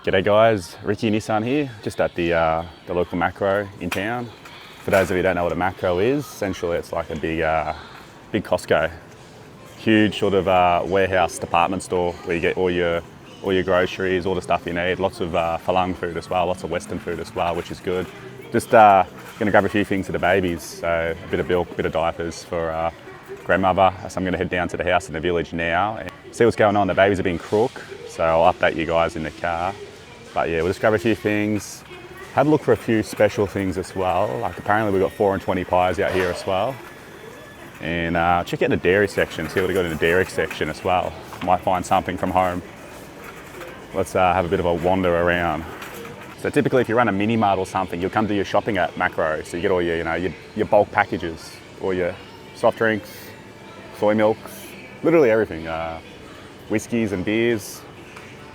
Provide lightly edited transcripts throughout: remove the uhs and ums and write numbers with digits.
G'day guys, Ricky and Isaan here, just at the local macro in town. For those of you who don't know what a macro is, essentially it's like a big Costco. Huge sort of warehouse department store where you get all your groceries, all the stuff you need. Lots of Falang food as well, lots of Western food as well, which is good. Just gonna grab a few things for the babies. So a bit of milk, a bit of diapers for grandmother. So I'm gonna head down to the house in the village now and see what's going on. The babies have been crook, so I'll update you guys in the car. But yeah, we'll just grab a few things. Have a look for a few special things as well. Like apparently we've got 4 and 20 pies out here as well. And check out the dairy section, see what we got in the dairy section as well. Might find something from home. Let's have a bit of a wander around. So typically if you run a mini mart or something, you'll come to your shopping at Macro. So you get all your, your bulk packages, all your soft drinks, soy milks, literally everything. Whiskies and beers,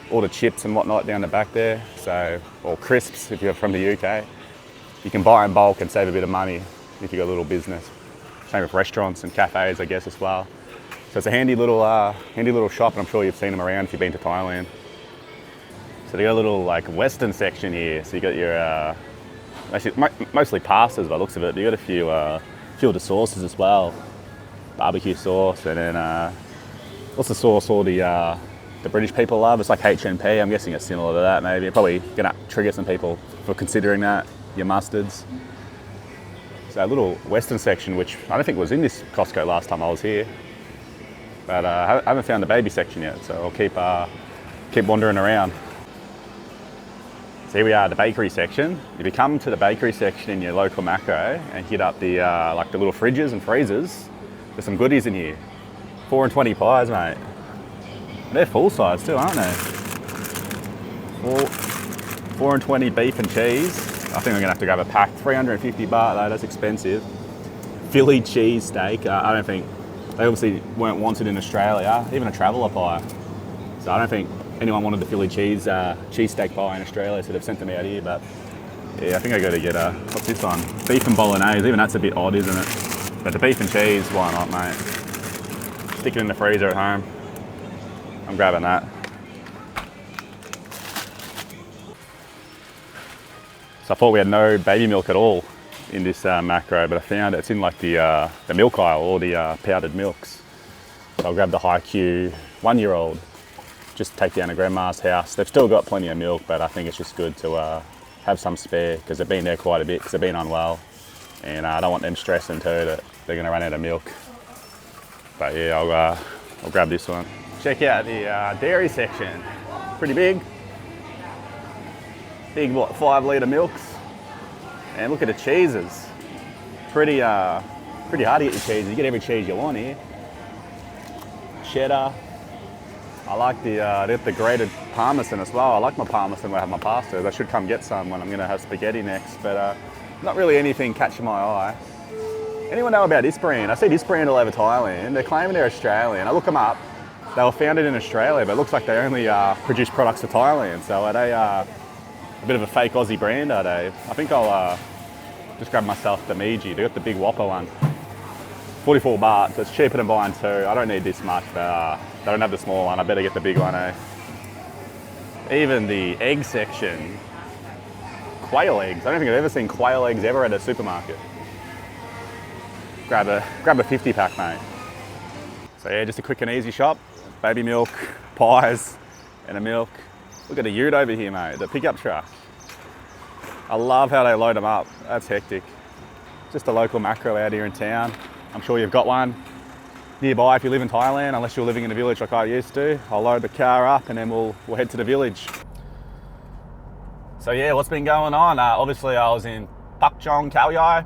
all the chips and whatnot down the back there. So, or crisps if you're from the UK. You can buy in bulk and save a bit of money if you've got a little business. Same with restaurants and cafes, I guess, as well. So it's a handy little shop, and I'm sure you've seen them around if you've been to Thailand. So they got a little like Western section here. So you got your mostly pastas by the looks of it. But you got a few of the sauces as well, barbecue sauce, and then what's the sauce all the British people love? It's like HNP. I'm guessing it's similar to that. Maybe probably gonna trigger some people for considering that. Your mustards. So a little Western section, which I don't think was in this Costco last time I was here. But I haven't found the baby section yet, so I'll keep wandering around. So here we are, the bakery section. If you come to the bakery section in your local macro and hit up the like the little fridges and freezers, there's some goodies in here. 4 and 20 pies, mate. They're full size too, aren't they? 4 and 20 beef and cheese. I think we're gonna have to grab a pack. 350 baht though, that's expensive. Philly cheese steak. I don't think, they obviously weren't wanted in Australia, even a traveller pie. So I don't think anyone wanted the Philly cheese steak pie in Australia, so they've sent them out here. But yeah, I think I gotta get what's this one? Beef and bolognese, even that's a bit odd, isn't it? But the beef and cheese, why not, mate? Stick it in the freezer at home. I'm grabbing that. So I thought we had no baby milk at all in this macro, but I found it's in like the milk aisle, all the powdered milks. So I'll grab the high Q 1-year-old, just take down to grandma's house. They've still got plenty of milk, but I think it's just good to have some spare because they've been there quite a bit because they've been unwell. And I don't want them stressing too that they're gonna run out of milk. But yeah, I'll grab this one. Check out the dairy section. Pretty big. Big, what, 5 litre milks. And look at the cheeses. Pretty hard to get your cheese. You get every cheese you want here. Cheddar. I like the grated parmesan as well. I like my parmesan when I have my pastas. I should come get some when I'm gonna have spaghetti next, but not really anything catching my eye. Anyone know about this brand? I see this brand all over Thailand. They're claiming they're Australian. I look them up. They were founded in Australia, but it looks like they only produce products for Thailand. So are they a bit of a fake Aussie brand, are they? I think I'll just grab myself the Meiji. They got the big Whopper one. 44 baht, so it's cheaper than buying 2. I don't need this much, but they don't have the small one. I better get the big one, eh? Even the egg section. Quail eggs. I don't think I've ever seen quail eggs ever at a supermarket. Grab a 50 pack, mate. So yeah, just a quick and easy shop. Baby milk, pies, and a milk. Look at the ute over here, mate, the pickup truck. I love how they load them up. That's hectic. Just a local macro out here in town. I'm sure you've got one nearby if you live in Thailand, unless you're living in a village like I used to. I'll load the car up and then we'll head to the village. So yeah, what's been going on? Obviously I was in Pak Chong, Khao Yai.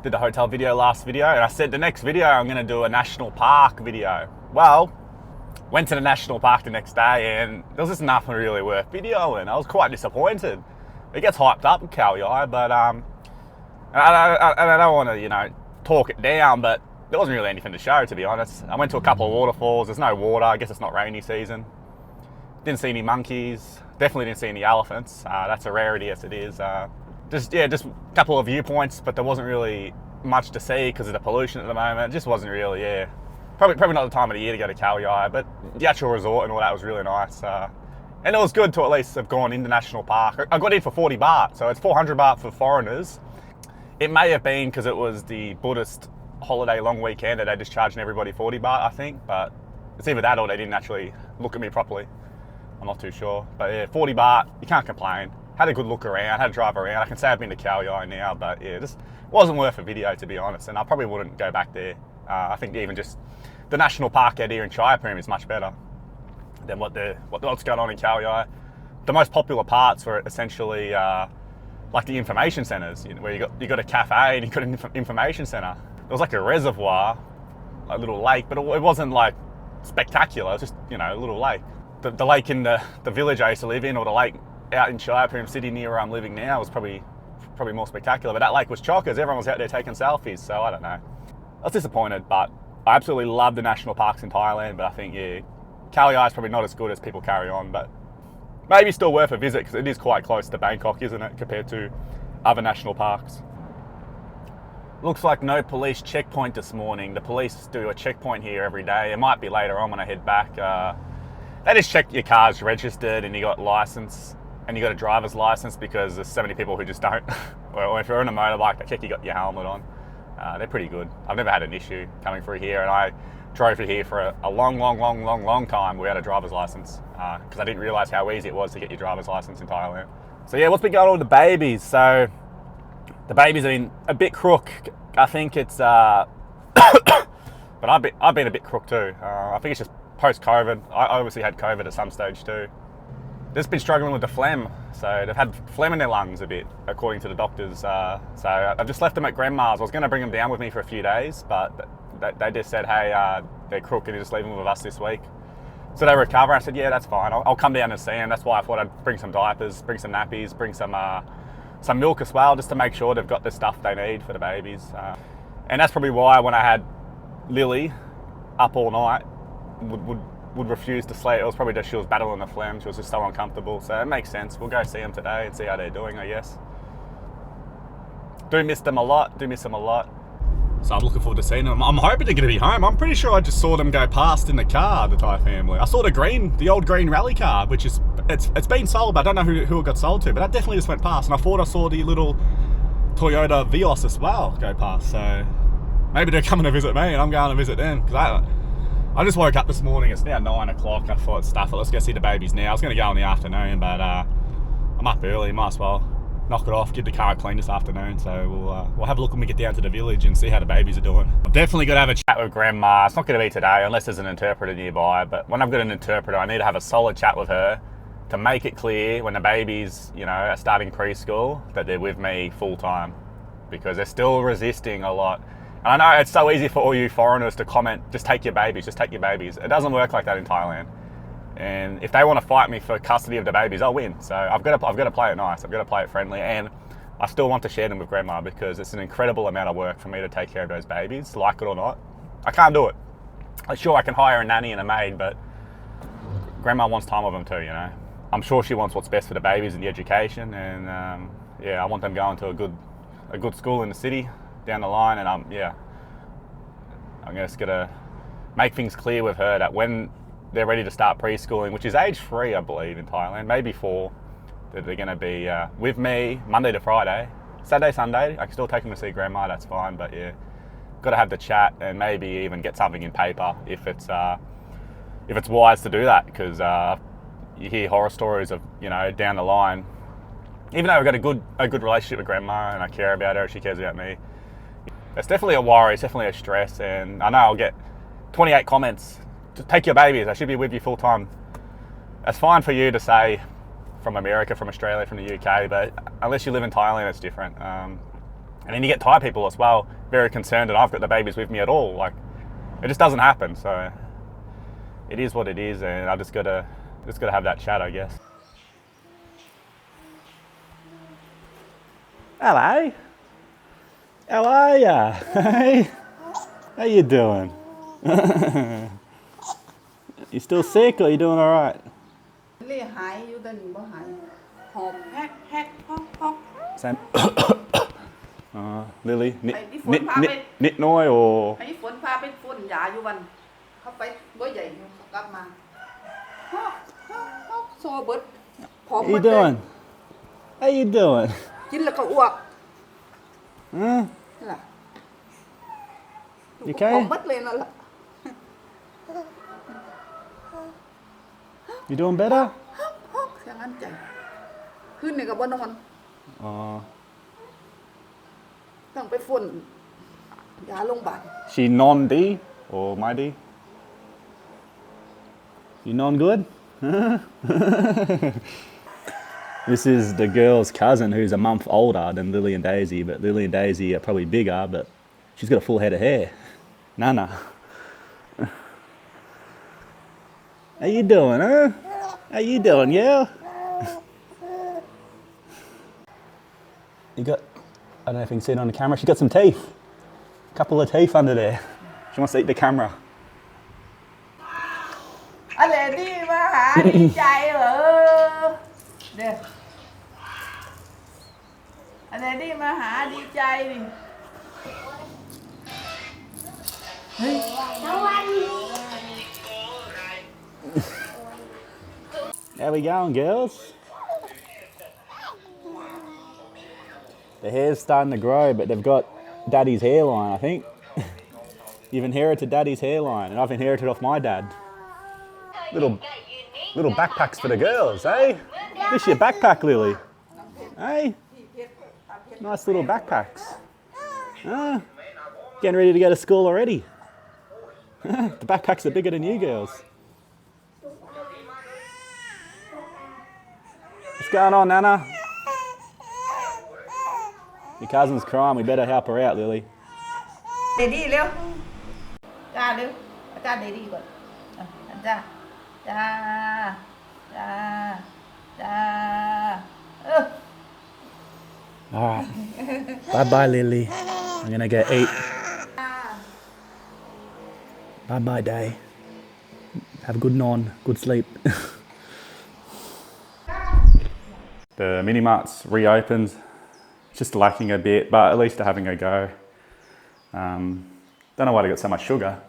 Did the hotel video last video, and I said the next video I'm gonna do a national park video. Well, went to the national park the next day and there was just nothing really worth videoing. I was quite disappointed. It gets hyped up in Khao Yai, but I don't want to, talk it down, but there wasn't really anything to show, to be honest. I went to a couple of waterfalls. There's no water. I guess it's not rainy season. Didn't see any monkeys. Definitely didn't see any elephants. That's a rarity as it is. Just a couple of viewpoints, but there wasn't really much to see because of the pollution at the moment. It just wasn't really, probably not the time of the year to go to Khao Yai, but the actual resort and all that was really nice. And it was good to at least have gone into National Park. I got in for 40 baht, so it's 400 baht for foreigners. It may have been because it was the Buddhist holiday long weekend that they just charging everybody 40 baht, I think, but it's either that or they didn't actually look at me properly. I'm not too sure. But yeah, 40 baht, you can't complain. Had a good look around, had a drive around. I can say I've been to Khao Yai now, but yeah, just wasn't worth a video, to be honest, and I probably wouldn't go back there. I think even just the national park out here in Chaiyapoom is much better than what's going on in Khao Yai. The most popular parts were essentially like the information centres, where you got a cafe and you got an information centre. It was like a reservoir, a little lake, but it wasn't like spectacular. It was just, a little lake. The lake in the village I used to live in, or the lake out in Chaiyapoom City near where I'm living now, was probably more spectacular. But that lake was chockers. Everyone was out there taking selfies, so I don't know. I was disappointed, but I absolutely love the national parks in Thailand. But I think, yeah, Khao Yai is probably not as good as people carry on, but maybe still worth a visit because it is quite close to Bangkok, isn't it, compared to other national parks. Looks like no police checkpoint this morning. The police do a checkpoint here every day. It might be later on when I head back. They just check your car's registered and you got license and you got a driver's license, because there's so many people who just don't. Or if you're on a motorbike, they check you got your helmet on. They're pretty good. I've never had an issue coming through here, and I drove through here for a long time without a driver's license, because I didn't realise how easy it was to get your driver's license in Thailand. So yeah, what's been going on with the babies? So the babies have been a bit crook. I think it's, but I've been a bit crook too. I think it's just post-COVID. I obviously had COVID at some stage too. They've just been struggling with the phlegm. So they've had phlegm in their lungs a bit, according to the doctors. So I've just left them at grandma's. I was going to bring them down with me for a few days, but they just said, hey, they're crook, and you just leave them with us this week. So they recover. I said, yeah, that's fine. I'll come down and see them. That's why I thought I'd bring some diapers, bring some nappies, bring some milk as well, just to make sure they've got the stuff they need for the babies. And that's probably why when I had Lily up all night, would refuse to sleep. It was probably just she was battling the phlegm. She was just so uncomfortable. So it makes sense. We'll go see them today and see how they're doing, I guess. Do miss them a lot. So I'm looking forward to seeing them. I'm hoping they're going to be home. I'm pretty sure I just saw them go past in the car, the Thai family. I saw the old green rally car, which is, it's been sold, but I don't know who it got sold to, but that definitely just went past. And I thought I saw the little Toyota Vios as well go past. So maybe they're coming to visit me and I'm going to visit them, because I just woke up this morning. It's now 9 o'clock. I thought, stuff it, let's go see the babies now. I was going to go in the afternoon, but I'm up early. Might as well knock it off, get the car clean this afternoon. So we'll have a look when we get down to the village and see how the babies are doing. I'm definitely got to have a chat with grandma. It's not going to be today unless there's an interpreter nearby, but when I've got an interpreter, I need to have a solid chat with her to make it clear when the babies, are starting preschool, that they're with me full time, because they're still resisting a lot. And I know it's so easy for all you foreigners to comment, just take your babies. It doesn't work like that in Thailand. And if they want to fight me for custody of the babies, I'll win. So I've got to play it nice. I've got to play it friendly, and I still want to share them with grandma, because it's an incredible amount of work for me to take care of those babies, like it or not. I can't do it. Sure, I can hire a nanny and a maid, but grandma wants time with them too, I'm sure she wants what's best for the babies and the education, and I want them going to a good school in the city down the line, and I'm just gonna make things clear with her that when they're ready to start preschooling, which is age 3, I believe, in Thailand, maybe 4, that they're going to be with me Monday to Friday. Saturday, Sunday, I can still take them to see grandma, that's fine, but yeah, got to have the chat and maybe even get something in paper if it's wise to do that, because you hear horror stories of, down the line, even though I've got a good relationship with grandma and I care about her, she cares about me, it's definitely a worry, it's definitely a stress, and I know I'll get 28 comments. Just take your babies, I should be with you full time. That's fine for you to say from America, from Australia, from the UK, but unless you live in Thailand, it's different. And then you get Thai people as well, very concerned that I've got the babies with me at all. Like, it just doesn't happen. So it is what it is, and I just gotta have that chat, I guess. Hello. How are ya? Hey, how you doing? You still sick, or are you doing all right? Sam. Lily, nít nói or? โซ่เบิดพร้อม How you doing? How you doing? กินแล้วก็อ้วก Huh? ล่ะ You พร้อม okay? เบิดเลยนั่นล่ะ You doing better? เสียงอันใจขึ้นนี่ก็บ่นอน Oh. ต้องไปฝุ่นยาโรงพยาบาล She non-D or my D? You non-good? This is the girl's cousin who's a month older than Lily and Daisy, but Lily and Daisy are probably bigger, but she's got a full head of hair. Nana. How you doing, huh? How you doing, yeah? You got, I don't know if you can see it on the camera, she got some teeth. A couple of teeth under there. She wants to eat the camera. อะไรดีมาหาดีใจเหรอเด้ออะไรดีมาหาดีใจนี่เฮ้ย How we going, girls? The hair's starting to grow, but they've got Daddy's hairline, I think. You've inherited Daddy's hairline, and I've inherited off my dad. Little backpacks for the girls, eh? This your backpack, Lily. Hey? Nice little backpacks. Huh? Getting ready to go to school already. The backpacks are bigger than you girls. What's going on, Nana? Your cousin's crying. We better help her out, Lily. เดดี้เร็วจ้าเร็วอาจารย์เดดี้ก่อนจ้าจ้าจ้าจ้าAll right. Bye-bye, Lily. I'm gonna go eat. Bye-bye, Day. Have a good non, good sleep. The mini-mart's reopened. Just lacking a bit, but at least they're having a go. Don't know why they got so much sugar.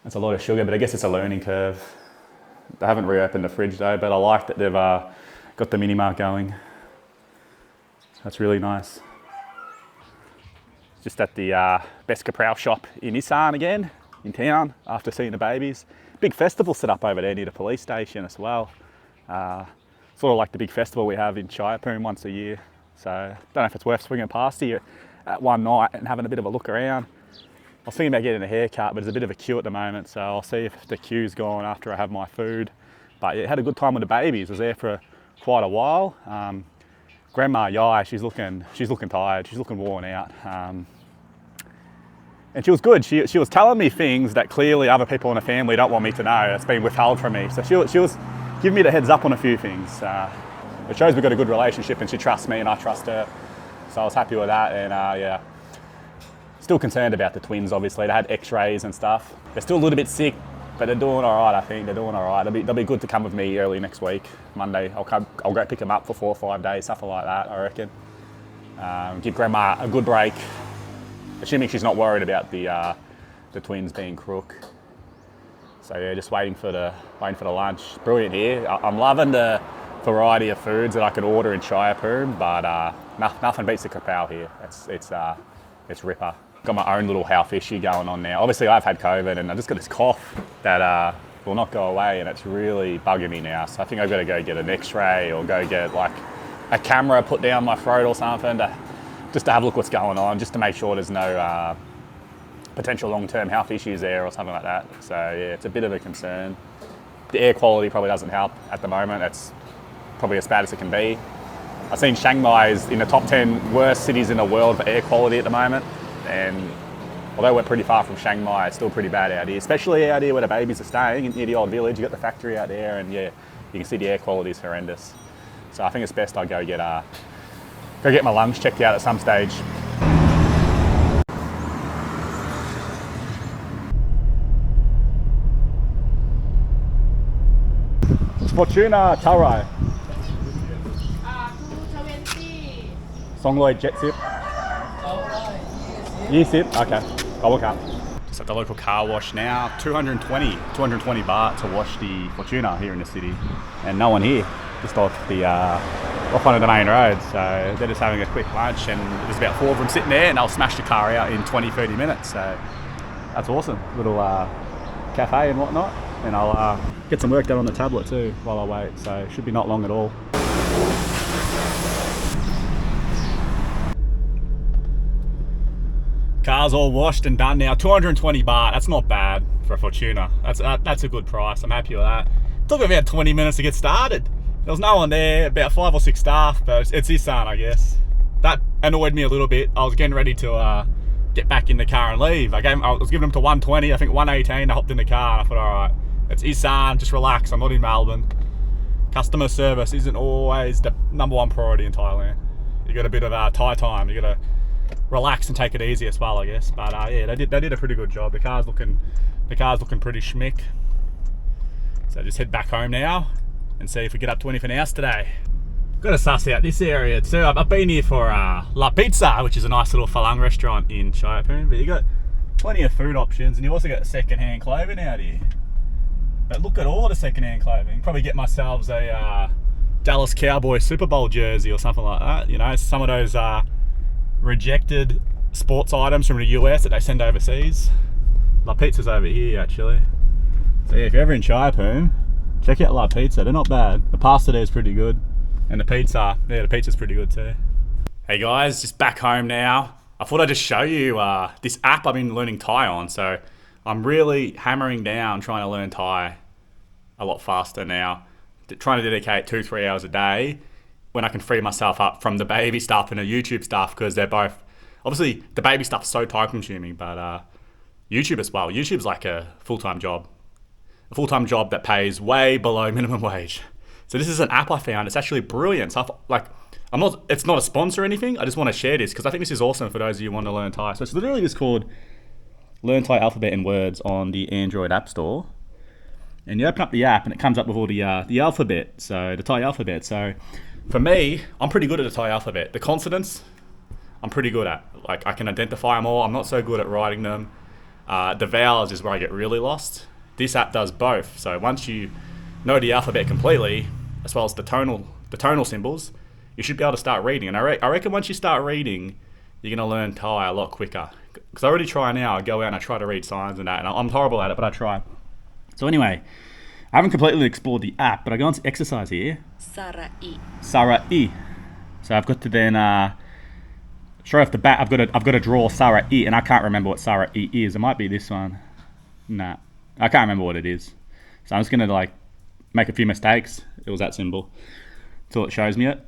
That's a lot of sugar, but I guess it's a learning curve. They haven't reopened the fridge though, but I like that they've got the mini-mart going. That's really nice. Just at the best Kaprow shop in Isaan again, in town, after seeing the babies. Big festival set up over there near the police station as well. Sort of like the big festival we have in Shirepoon once a year. So, don't know if it's worth swinging past here at one night and having a bit of a look around. I was thinking about getting a haircut, but there's a bit of a queue at the moment, so I'll see if the queue's gone after I have my food. But yeah, had a good time with the babies. I was there for quite a while. Grandma Yai, she's looking tired. She's looking worn out. And she was good. She was telling me things that clearly other people in the family don't want me to know. It's been withheld from me. So she was giving me the heads up on a few things. It shows we've got a good relationship and she trusts me and I trust her. So I was happy with that, and yeah. Still concerned about the twins, obviously. They had x-rays and stuff. They're still a little bit sick, but they're doing all right, I think. They're doing all right. They'll be good to come with me early next week, Monday. I'll go pick them up for 4 or 5 days, something like that, I reckon. Give Grandma a good break, assuming she's not worried about the twins being crook. So yeah, just waiting for the lunch. Brilliant here. I'm loving the variety of foods that I can order in Shirepoon, but nothing beats the Kaprow here. It's ripper. Got my own little health issue going on now. Obviously I've had COVID and I just got this cough that will not go away, and it's really bugging me now. So I think I've got to go get an x-ray or go get like a camera put down my throat or something just to have a look what's going on, just to make sure there's no potential long-term health issues there or something like that. So yeah, it's a bit of a concern. The air quality probably doesn't help at the moment. It's probably as bad as it can be. I've seen Chiang is in the top 10 worst cities in the world for air quality at the moment. And although we're pretty far from Chiang Mai, it's still pretty bad out here, especially out here where the babies are staying, near the old village. You've got the factory out there, and yeah, you can see the air quality is horrendous. So I think it's best I go get my lungs checked out at some stage. Fortuna Taurai. 220 jet sip. 20 okay. Gobble cup. It's at the local car wash now. 220 baht to wash the Fortuna here in the city, and no one here, just off one of the main roads. So they're just having a quick lunch, and there's about 4 of them sitting there, and they'll smash the car out in 20-30 minutes. So that's awesome. Little cafe and whatnot, and I'll get some work done on the tablet too while I wait. So it should be not long at all. Car's all washed and done now. 220 baht. That's not bad for a Fortuna. That's a good price. I'm happy with that. It took about 20 minutes to get started. There was no one there. About 5 or 6 staff, but it's Isaan, I guess. That annoyed me a little bit. I was getting ready to get back in the car and leave. I was giving them to 120. I think 118. I hopped in the car and I thought, all right, it's Isaan. Just relax. I'm not in Melbourne. Customer service isn't always the #1 priority in Thailand. You got a bit of Thai time. You got to relax and take it easy as well, I guess. But yeah, they did a pretty good job. The car's looking pretty schmick. So just head back home now and see if we get up to anything else today. Got to suss out this area too. I've been here for La Pizza, which is a nice little Falang restaurant in Shayapun. But you got plenty of food options, and you also got second-hand clothing out here. But look at all the second-hand clothing. Probably get myself a Dallas Cowboys Super Bowl jersey or something like that. You know, some of those rejected sports items from the US that they send overseas. La Pizza's over here actually. So yeah, if you're ever in Shayapun, check out La Pizza. They're not bad. The pasta there is pretty good, and the pizza's pretty good too. Hey guys, just back home now. I thought I'd just show you this app I've been learning Thai on. So I'm really hammering down trying to learn Thai a lot faster now. Trying to dedicate 2-3 hours a day when I can free myself up from the baby stuff and the YouTube stuff, because they're both, obviously the baby stuff's so time consuming, but YouTube as well. YouTube's like a full-time job. A full-time job that pays way below minimum wage. So this is an app I found. It's actually brilliant. So it's not a sponsor or anything. I just want to share this because I think this is awesome for those of you who want to learn Thai. So it's literally just called Learn Thai Alphabet and Words on the Android App Store. And you open up the app and it comes up with all the alphabet, so the Thai alphabet. So for me, I'm pretty good at the Thai alphabet. The consonants, I'm pretty good at. Like, I can identify them all. I'm not so good at writing them. The vowels is where I get really lost. This app does both. So once you know the alphabet completely, as well as the tonal symbols, you should be able to start reading. And I reckon once you start reading, you're going to learn Thai a lot quicker. Because I already try now. I go out and I try to read signs and that. And I'm horrible at it, but I try. So anyway, I haven't completely explored the app, but I go into exercise here. Sarai. Sarai. So I've got to then, straight off the bat, I've got to draw Sarai, and I can't remember what Sarai is. It might be this one. Nah, I can't remember what it is. So I'm just going to make a few mistakes. It was that symbol until it shows me it.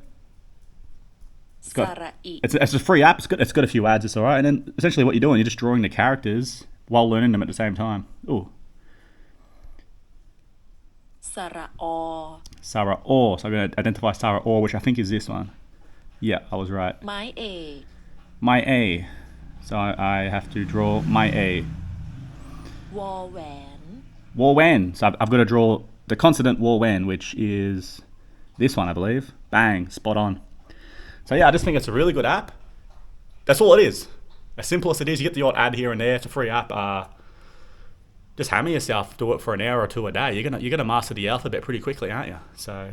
It's a free app. It's got a few ads. It's all right. And then essentially what you're doing, you're just drawing the characters while learning them at the same time. Ooh. Sara'o. Sara'o. So I'm going to identify Sara'o, which I think is this one. Yeah, I was right. My A. My A. So I have to draw my A. Warwan. Warwan. So I've got to draw the consonant Warwan, which is this one, I believe. Bang. Spot on. So yeah, I just think it's a really good app. That's all it is. As simple as it is, you get the odd ad here and there. It's a free app. Just hammer yourself, do it for an hour or two a day. You're gonna master the alphabet pretty quickly, aren't you? So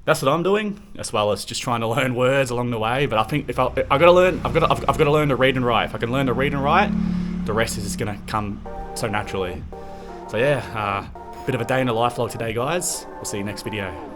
that's what I'm doing, as well as just trying to learn words along the way. But I think if I've got to learn to read and write. If I can learn to read and write, the rest is just gonna come so naturally. So yeah, bit of a day in the life vlog today, guys. We'll see you next video.